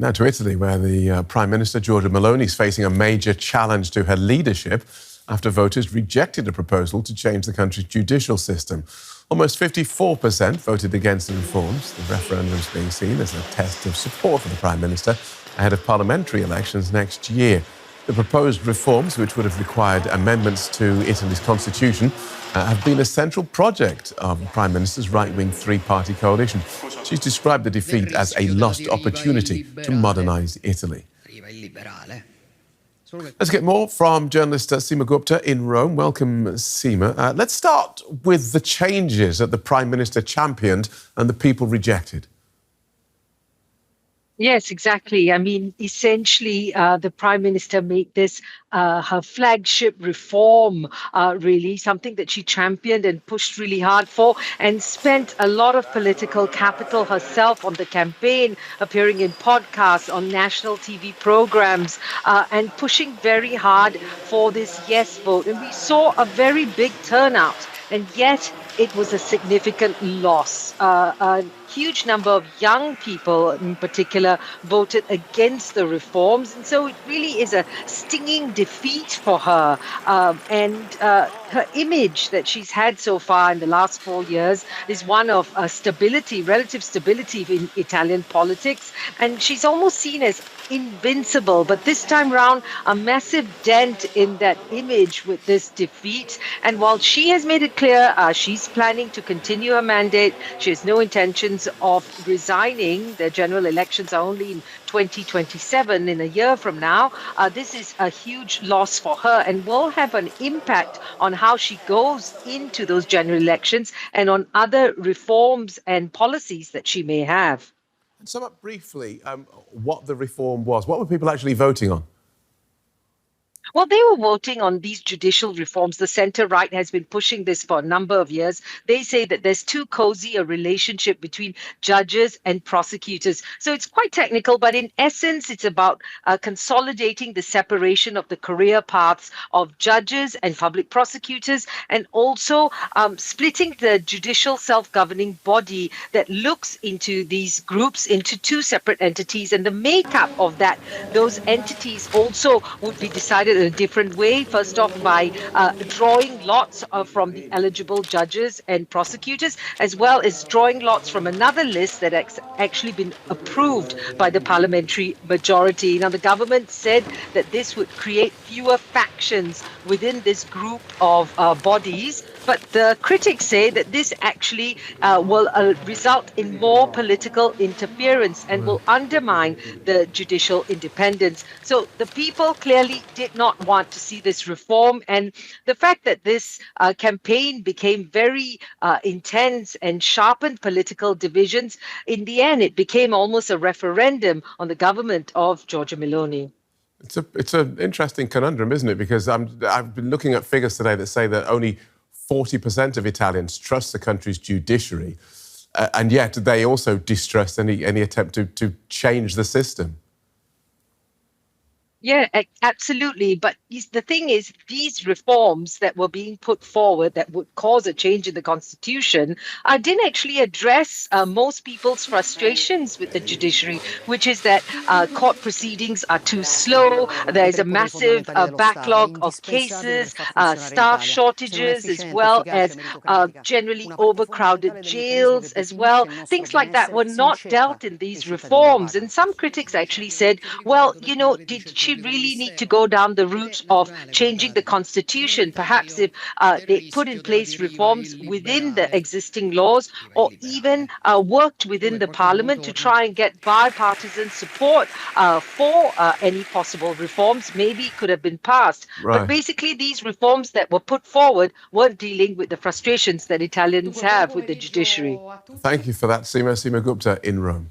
Now to Italy, where the Prime Minister Giorgia Meloni is facing a major challenge to her leadership after voters rejected a proposal to change the country's judicial system. Almost 54% voted against the reforms. The referendum is being seen as a test of support for the Prime Minister ahead of parliamentary elections next year. The proposed reforms, which would have required amendments to Italy's constitution, have been a central project of the Prime Minister's right-wing three-party coalition. She's described the defeat as a lost opportunity to modernize Italy. Let's get more from journalist Seema Gupta in Rome. Welcome, Seema. Let's start with the changes that the Prime Minister championed and the people rejected. Yes, exactly. I mean, essentially, the Prime Minister made this her flagship reform, really, something that she championed and pushed really hard for, and spent a lot of political capital herself on the campaign, appearing in podcasts, on national TV programs, and pushing very hard for this yes vote. And we saw a very big turnout, and yet it was a significant loss. A huge number of young people in particular voted against the reforms. And so it really is a stinging defeat for her. Her image that she's had so far in the last 4 years is one of stability, relative stability in Italian politics. And she's almost seen as invincible. But this time round, a massive dent in that image with this defeat. And while she has made it clear she's planning to continue her mandate, she has no intentions of resigning. The general elections are only in 2027, in a year from now. This is a huge loss for her and will have an impact on how she goes into those general elections and on other reforms and policies that she may have. Sum up briefly what the reform was. What were people actually voting on? Well, they were voting on these judicial reforms. The centre-right has been pushing this for a number of years. They say that there's too cozy a relationship between judges and prosecutors. So it's quite technical, but in essence, it's about consolidating the separation of the career paths of judges and public prosecutors, and also splitting the judicial self-governing body that looks into these groups into two separate entities. And the makeup of those entities also would be decided in a different way. First off, by drawing lots from the eligible judges and prosecutors, as well as drawing lots from another list that has actually been approved by the parliamentary majority. Now, the government said that this would create fewer factions within this group of bodies, but the critics say that this actually will result in more political interference and will undermine the judicial independence. So the people clearly did not want to see this reform. And the fact that this campaign became very intense and sharpened political divisions, in the end, it became almost a referendum on the government of Giorgia Meloni. It's an interesting conundrum, isn't it? Because I've been looking at figures today that say that only 40% of Italians trust the country's judiciary, and yet they also distrust any attempt to change the system. Yeah, absolutely. But the thing is, these reforms that were being put forward that would cause a change in the constitution didn't actually address most people's frustrations with the judiciary, which is that court proceedings are too slow. There is a massive backlog of cases, staff shortages, as well as generally overcrowded jails as well. Things like that were not dealt in these reforms. And some critics actually said, well, did she really need to go down the route of changing the constitution? Perhaps if they put in place reforms within the existing laws, or even worked within the parliament to try and get bipartisan support for any possible reforms, maybe could have been passed. Right. But basically, these reforms that were put forward weren't dealing with the frustrations that Italians have with the judiciary. Thank you for that, Seema Gupta in Rome.